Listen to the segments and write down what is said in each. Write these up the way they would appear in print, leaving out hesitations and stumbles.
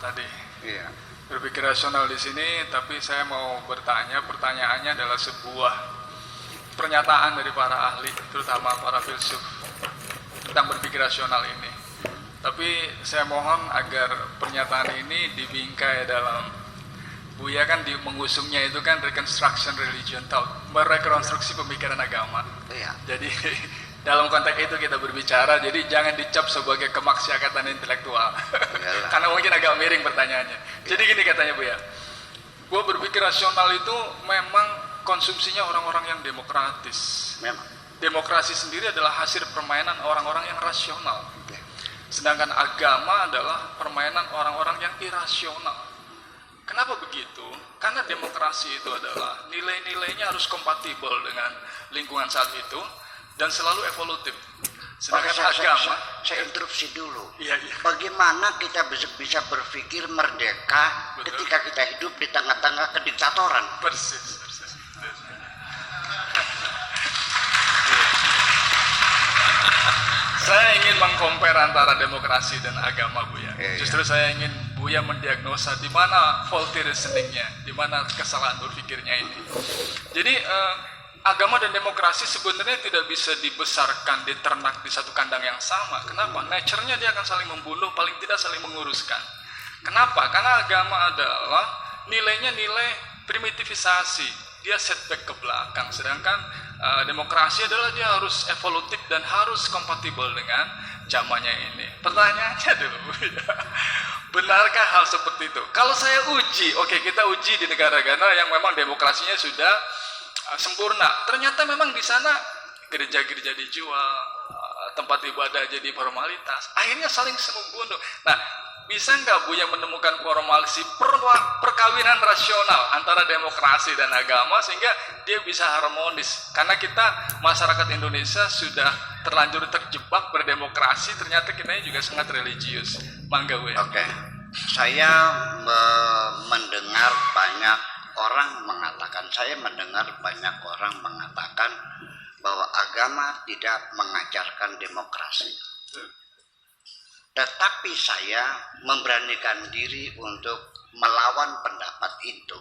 tadi. Iya. Berpikir rasional di sini, tapi saya mau bertanya, pertanyaannya adalah sebuah pernyataan dari para ahli, terutama para filsuf tentang berpikir rasional ini. Tapi saya mohon agar pernyataan ini dibingkai dalam, Buya kan mengusungnya itu kan reconstruction religion thought, merekonstruksi pemikiran agama. Iya. Jadi dalam konteks itu kita berbicara, jadi jangan dicap sebagai kemaksiatan intelektual. Karena mungkin agak miring pertanyaannya. Jadi gini katanya Buya, gue berpikir rasional itu memang konsumsinya orang-orang yang demokratis. Memang. Demokrasi sendiri adalah hasil permainan orang-orang yang rasional. Sedangkan agama adalah permainan orang-orang yang irasional. Kenapa begitu? Karena demokrasi itu adalah nilai-nilainya harus kompatibel dengan lingkungan saat itu dan selalu evolutif. Sedangkan agama, saya interupsi dulu. Iya. Bagaimana kita bisa berpikir merdeka ketika kita hidup di tengah-tengah kediktatoran? Persis. Saya ingin mengcompare antara demokrasi dan agama, Buya. Justru saya ingin Buya mendiagnosa di mana faulty reasoningnya, di mana kesalahan berpikirnya ini. Jadi agama dan demokrasi sebenarnya tidak bisa dibesarkan, diternak di satu kandang yang sama. Kenapa? Nature-nya dia akan saling membunuh, paling tidak saling menguruskan. Kenapa? Karena agama adalah nilainya nilai primitivisasi, dia setback ke belakang. Sedangkan demokrasi adalah dia harus evolutif dan harus kompatibel dengan zamannya ini. Pertanyaannya dulu, benarkah hal seperti itu? Kalau saya uji, oke, kita uji di negara-negara yang memang demokrasinya sudah sempurna. Ternyata memang di sana gereja-gereja dijual, tempat ibadah jadi formalitas. Akhirnya saling membunuh. Nah, bisa nggak Buya menemukan korelasi perkawinan rasional antara demokrasi dan agama sehingga dia bisa harmonis? Karena kita masyarakat Indonesia sudah terlanjur terjebak berdemokrasi, ternyata kita juga sangat religius. Mangga Buya. Oke. Saya mendengar banyak orang mengatakan bahwa agama tidak mengajarkan demokrasi. Tetapi saya memberanikan diri untuk melawan pendapat itu.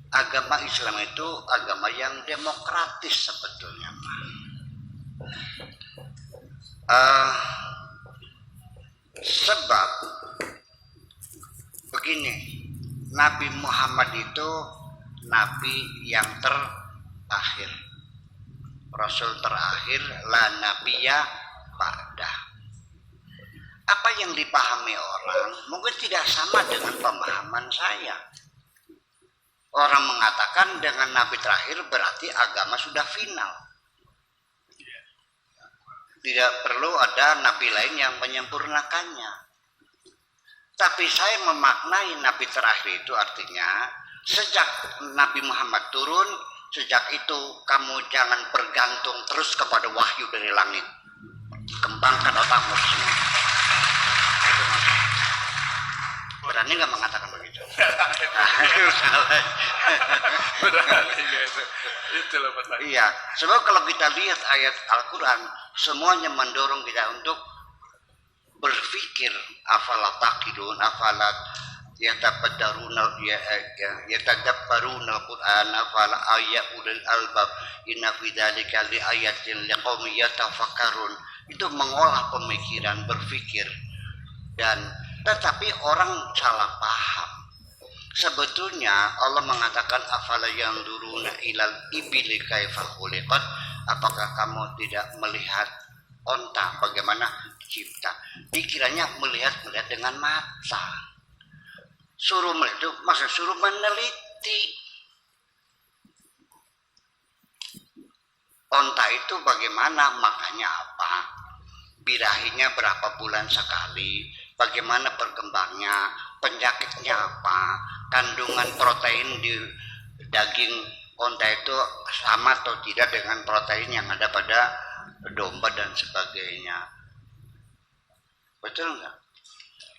Agama Islam itu agama yang demokratis sebetulnya. Sebab begini, Nabi Muhammad itu Nabi yang terakhir, Rasul terakhir, la nabiyya ba'dah. Apa yang dipahami orang mungkin tidak sama dengan pemahaman saya. Orang mengatakan dengan Nabi terakhir berarti agama sudah final. Tidak perlu ada Nabi lain yang menyempurnakannya. Tapi saya memaknai Nabi terakhir itu artinya sejak Nabi Muhammad turun, sejak itu kamu jangan bergantung terus kepada wahyu dari langit. Kembangkan otakmu semua. Berani nggak mengatakan begitu? Berani gitu. Itulah pertanyaan. Iya, sebab kalau kita lihat ayat Al-Quran, semuanya mendorong kita untuk berpikir, afalat taqilun, afalat yatadabbaruna al-Quran, afala ulul albab, inna fi dzalika liayatin liqaumin yatafakkarun. Itu mengolah pemikiran, berpikir. Dan tetapi orang salah paham. Sebetulnya Allah mengatakan afala yanzuruna ilal ibili kaifa khuliqat, apakah kamu tidak melihat onta bagaimana dicipta? Dikiranya melihat dengan mata. Suruh melihat itu maksud suruh meneliti. Onta itu bagaimana, makanya apa? Birahinya berapa bulan sekali, bagaimana berkembangnya, penyakitnya apa, kandungan protein di daging onta itu sama atau tidak dengan protein yang ada pada domba dan sebagainya. Betul nggak?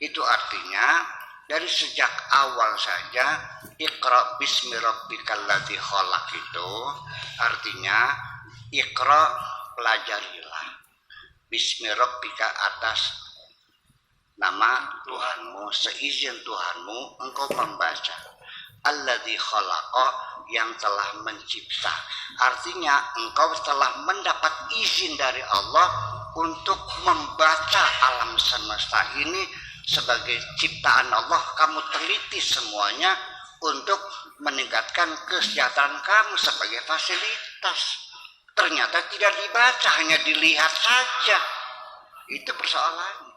Itu artinya dari sejak awal saja Iqra bismi rabbikal ladzi khalaq itu artinya Iqra, pelajarilah, bismi rabbika, atas nama Tuhanmu, seizin Tuhanmu engkau membaca. Alladzi khalaqa, yang telah mencipta. Artinya engkau telah mendapat izin dari Allah untuk membaca alam semesta ini sebagai ciptaan Allah. Kamu teliti semuanya untuk meningkatkan kesejahteraan kamu sebagai fasilitas. Ternyata tidak dibaca, hanya dilihat saja. Itu persoalannya.